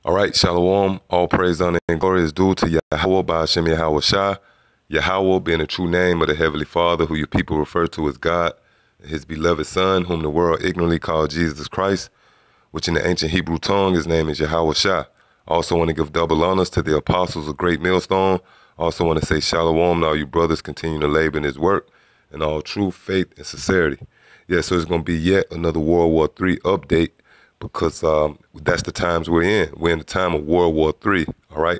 All right, Shalom, all praise, honor, and glory is due to Yahweh by Hashem Yahweh Shah. Yahweh being the true name of the Heavenly Father, who your people refer to as God, his beloved Son, whom the world ignorantly called Jesus Christ, which in the ancient Hebrew tongue, his name is Yahweh Shah. I also want to give double honors to the apostles of Great Millstone. I also want to say Shalom to all you brothers continue to labor in his work in all truth, faith, and sincerity. Yeah, so it's going to be yet another World War III update, because that's the times we're in. We're in the time of World War III, all right?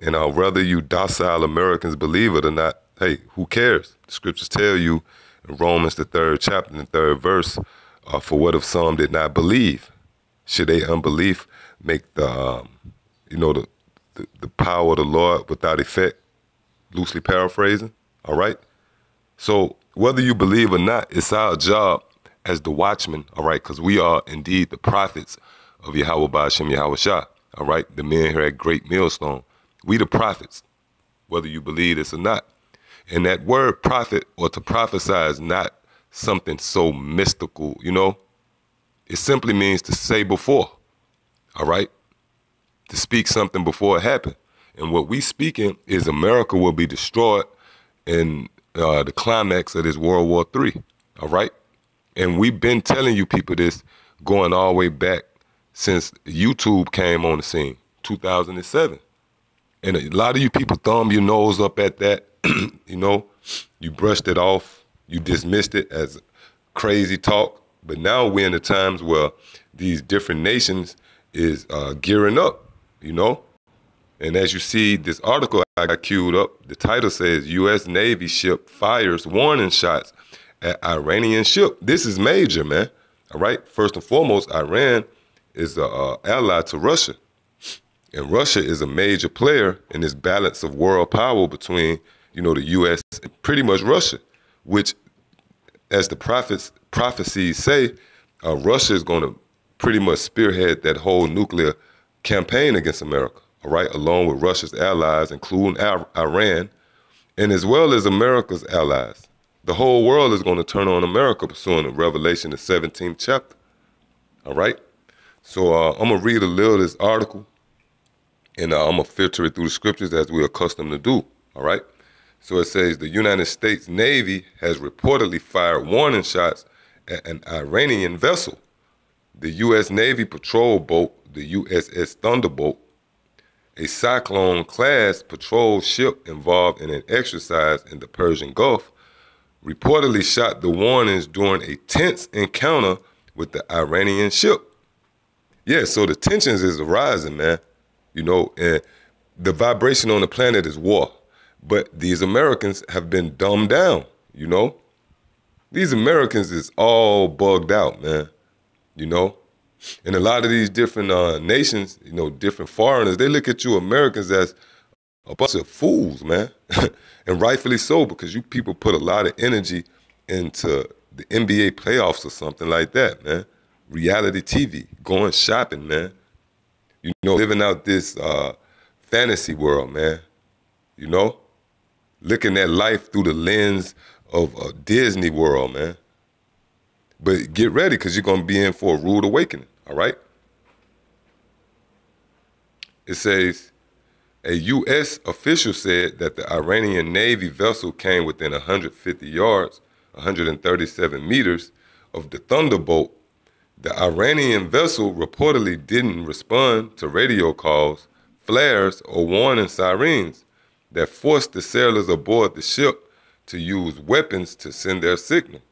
And whether you docile Americans believe it or not, hey, who cares? The scriptures tell you in Romans, the 3rd chapter, and the 3rd verse, for what if some did not believe? Should their unbelief make the power of the Lord without effect? Loosely paraphrasing, all right? So whether you believe or not, it's our job as the watchmen, all right, because we are indeed the prophets of Yahweh by Hashem Yahweh Shah, all right, the men here at Great Millstone. We the prophets, whether you believe this or not. And that word prophet or to prophesy is not something so mystical, you know. It simply means to say before, all right, to speak something before it happened. And what we speaking is America will be destroyed in the climax of this World War III, all right? And we've been telling you people this going all the way back since YouTube came on the scene, 2007. And a lot of you people thumb your nose up at that, you know, you brushed it off, you dismissed it as crazy talk. But now we're in the times where these different nations is gearing up, you know. And as you see, this article I got queued up, the title says, U.S. Navy ship fires warning shots at Iranian ship. This is major, man. All right. First and foremost, Iran is an ally to Russia. And Russia is a major player in this balance of world power between, you know, the U.S. and pretty much Russia, which, as the prophecies say, Russia is going to pretty much spearhead that whole nuclear campaign against America, all right, along with Russia's allies, including Iran, and as well as America's allies. The whole world is going to turn on America pursuant to Revelation, the 17th chapter, all right? So I'm going to read a little of this article, and I'm going to filter it through the scriptures as we're accustomed to do, all right? So it says, the United States Navy has reportedly fired warning shots at an Iranian vessel. The U.S. Navy patrol boat, the USS Thunderbolt, a Cyclone-class patrol ship involved in an exercise in the Persian Gulf, reportedly shot the warnings during a tense encounter with the Iranian ship. Yeah, so the tensions is rising, man. You know, and the vibration on the planet is war. But these Americans have been dumbed down, you know. These Americans is all bugged out, man, you know. And a lot of these different nations, you know, different foreigners, they look at you Americans as a bunch of fools, man. And rightfully so, because you people put a lot of energy into the NBA playoffs or something like that, man. Reality TV, going shopping, man. You know, living out this fantasy world, man. You know, looking at life through the lens of a Disney World, man. But get ready, because you're going to be in for a rude awakening, all right? It says, a U.S. official said that the Iranian Navy vessel came within 150 yards, 137 meters, of the Thunderbolt. The Iranian vessel reportedly didn't respond to radio calls, flares, or warning sirens that forced the sailors aboard the ship to use weapons to send their signal.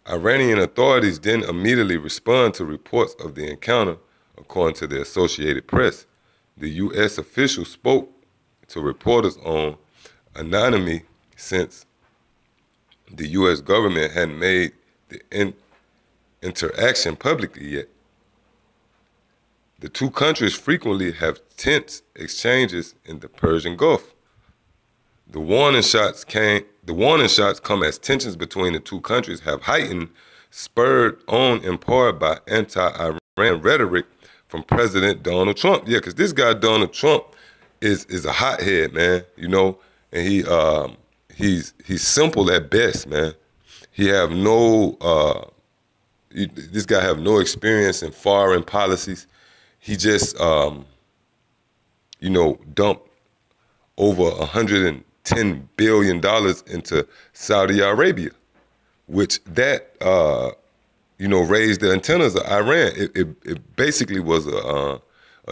Iranian authorities didn't immediately respond to reports of the encounter, according to the Associated Press. The U.S. official spoke to reporters on anonymity since the U.S. government hadn't made the interaction publicly yet. The two countries frequently have tense exchanges in the Persian Gulf. The warning shots come as tensions between the two countries have heightened, spurred on in part by anti-Iran rhetoric from President Donald Trump. Yeah, because this guy Donald Trump is a hothead, man. You know, and he's simple at best, man. This guy have no experience in foreign policies. he just, dumped over $110 billion into Saudi Arabia, which that, raised the antennas of Iran. It basically was a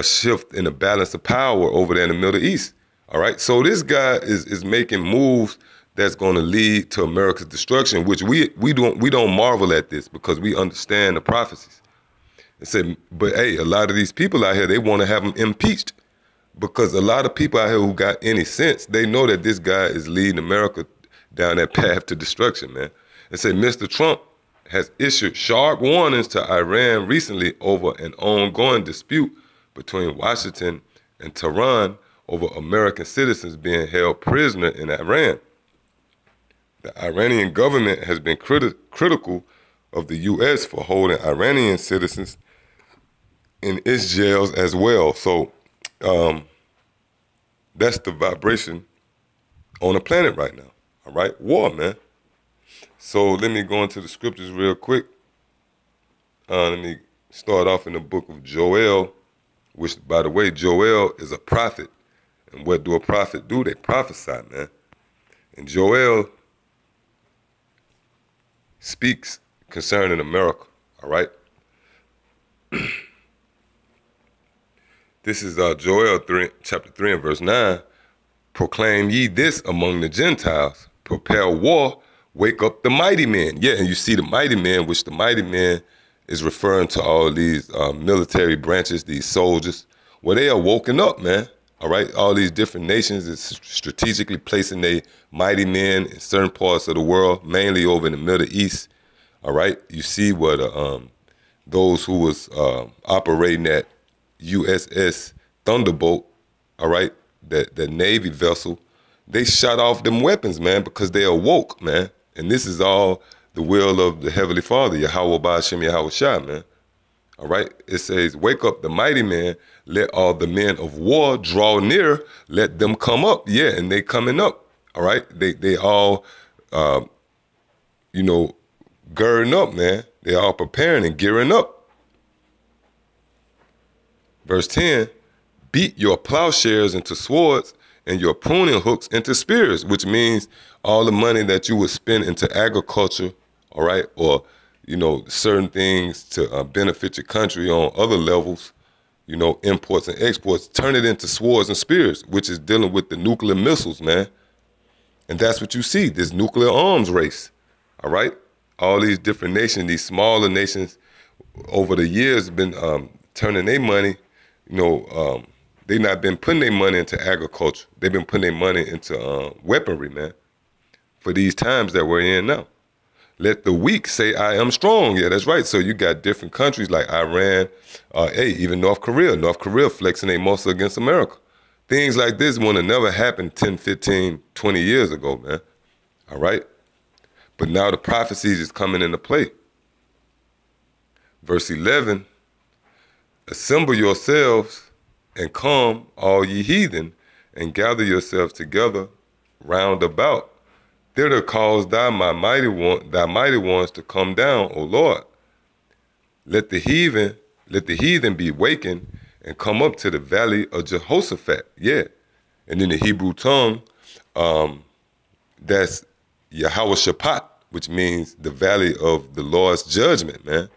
shift in the balance of power over there in the Middle East. All right, so this guy is making moves that's going to lead to America's destruction, which we don't marvel at this because we understand the prophecies. They say, but hey, a lot of these people out here, they want to have him impeached because a lot of people out here who got any sense, they know that this guy is leading America down that path to destruction, man. They say Mr. Trump has issued sharp warnings to Iran recently over an ongoing dispute between Washington and Tehran over American citizens being held prisoner in Iran. The Iranian government has been critical of the U.S. for holding Iranian citizens in its jails as well. So that's the vibration on the planet right now. All right, war, man. So let me go into the scriptures real quick. Let me start off in the book of Joel, which, by the way, Joel is a prophet. And what do a prophet do? They prophesy, man. And Joel speaks concerning America, all right? This is Joel 3, chapter 3 and verse 9. Proclaim ye this among the Gentiles. Prepare war, wake up the mighty men. Yeah, and you see the mighty men, which the mighty men is referring to all these military branches, these soldiers. Well, they are woken up, man. All right, all these different nations is strategically placing their mighty men in certain parts of the world, mainly over in the Middle East. All right, you see what those who was operating that USS Thunderbolt, all right, that Navy vessel, they shot off them weapons, man, because they awoke, man. And this is all the will of the Heavenly Father, Yahweh Ba'ashem Yahweh Shah, man. All right, it says, wake up the mighty man, let all the men of war draw near, let them come up. Yeah, and they coming up, all right? They all, girding up, man. They all preparing and gearing up. Verse 10, beat your plowshares into swords and your pruning hooks into spears, which means all the money that you would spend into agriculture, all right, or certain things to benefit your country on other levels, imports and exports, turn it into swords and spears, which is dealing with the nuclear missiles, man. And that's what you see, this nuclear arms race, all right? All these different nations, these smaller nations over the years have been turning their money, they not been putting their money into agriculture. They've been putting their money into weaponry, man, for these times that we're in now. Let the weak say, I am strong. Yeah, that's right. So you got different countries like Iran, even North Korea. North Korea flexing their muscle against America. Things like this would have never happened 10, 15, 20 years ago, man. All right? But now the prophecies is coming into play. Verse 11, assemble yourselves and come, all ye heathen, and gather yourselves together round about. Thither cause thy mighty ones to come down, O Lord. Let the heathen be wakened and come up to the valley of Jehoshaphat. Yeah. And in the Hebrew tongue, that's Yahweh Shaphat, which means the valley of the Lord's judgment, man.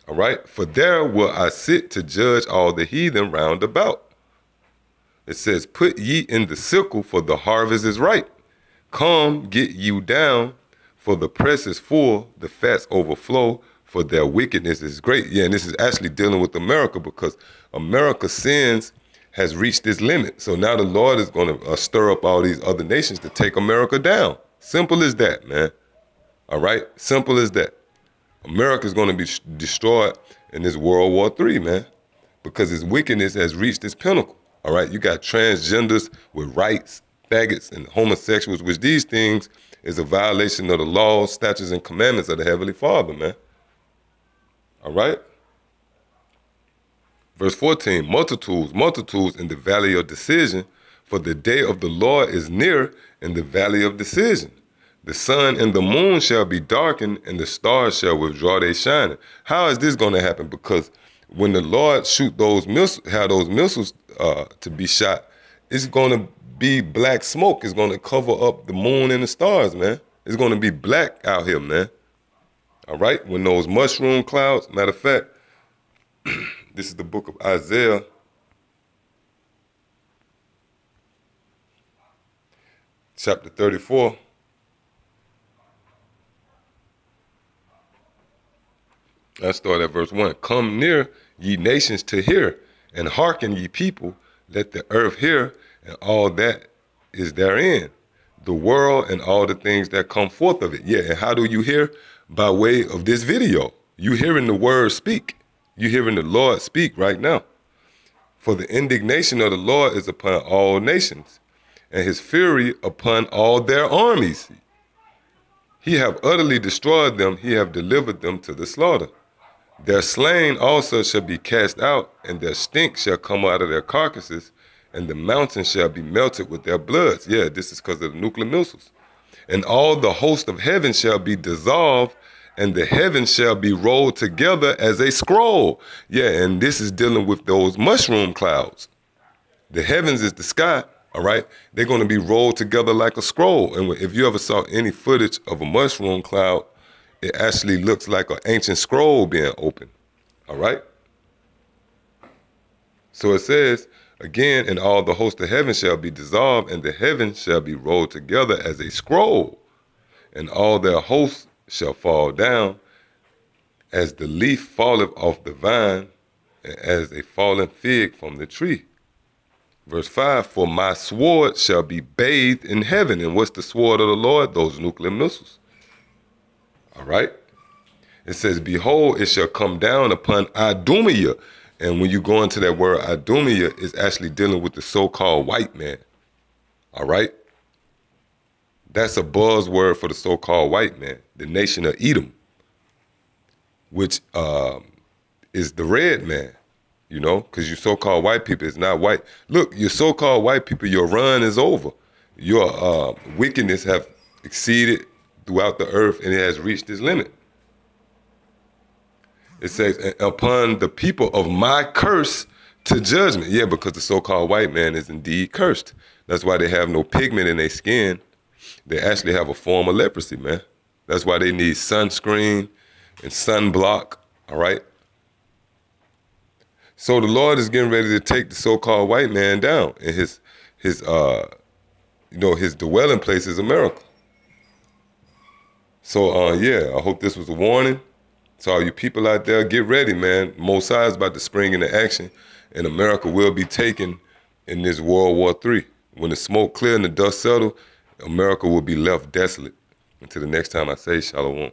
All right. For there will I sit to judge all the heathen round about. It says, put ye in the sickle, for the harvest is ripe. Come, get you down, for the press is full, the fats overflow, for their wickedness is great. Yeah, and this is actually dealing with America because America's sins has reached its limit. So now the Lord is going to stir up all these other nations to take America down. Simple as that, man. All right? Simple as that. America is going to be destroyed in this World War III, man, because its wickedness has reached its pinnacle. All right? You got transgenders with rights, faggots, and homosexuals, which these things is a violation of the laws, statutes, and commandments of the Heavenly Father, man. All right? Verse 14, multitudes in the valley of decision, for the day of the Lord is near in the valley of decision. The sun and the moon shall be darkened, and the stars shall withdraw their shining. How is this going to happen? Because when the Lord shoot those missiles, have those missiles to be shot, it's going to be black smoke. It's going to cover up the moon and the stars, man. It's going to be black out here, man. All right? When those mushroom clouds, matter of fact, this is the book of Isaiah. Chapter 34. Let's start at verse 1. Come near, ye nations, to hear, and hearken, ye people. Let the earth hear, and all that is therein, the world and all the things that come forth of it. Yeah, and how do you hear? By way of this video. You hearing the word speak. You hearing the Lord speak right now. For the indignation of the Lord is upon all nations, and his fury upon all their armies. He have utterly destroyed them, he have delivered them to the slaughter. Their slain also shall be cast out, and their stink shall come out of their carcasses, and the mountains shall be melted with their bloods. Yeah, this is because of the nuclear missiles. And all the host of heaven shall be dissolved, and the heavens shall be rolled together as a scroll. Yeah, and this is dealing with those mushroom clouds. The heavens is the sky, all right? They're going to be rolled together like a scroll. And if you ever saw any footage of a mushroom cloud, it actually looks like an ancient scroll being opened, all right? So it says, again, and all the host of heaven shall be dissolved, and the heavens shall be rolled together as a scroll, and all their hosts shall fall down, as the leaf falleth off the vine, and as a fallen fig from the tree. Verse 5, for my sword shall be bathed in heaven. And what's the sword of the Lord? Those nuclear missiles. All right? It says, behold, it shall come down upon Idumea. And when you go into that word Idumea, it's actually dealing with the so-called white man. All right? That's a buzzword for the so-called white man, the nation of Edom, which is the red man, you know, because you so-called white people, it's not white. Look, you so-called white people, your run is over. Your wickedness have exceeded throughout the earth, and it has reached its limit. It says, upon the people of my curse to judgment. Yeah, because the so-called white man is indeed cursed. That's why they have no pigment in their skin. They actually have a form of leprosy, man. That's why they need sunscreen and sunblock, all right? So the Lord is getting ready to take the so-called white man down, and his dwelling place is America. So, yeah, I hope this was a warning. So all you people out there, get ready, man. Most High is about to spring into action, and America will be taken in this World War III. When the smoke clear and the dust settle, America will be left desolate. Until the next time I say shalom.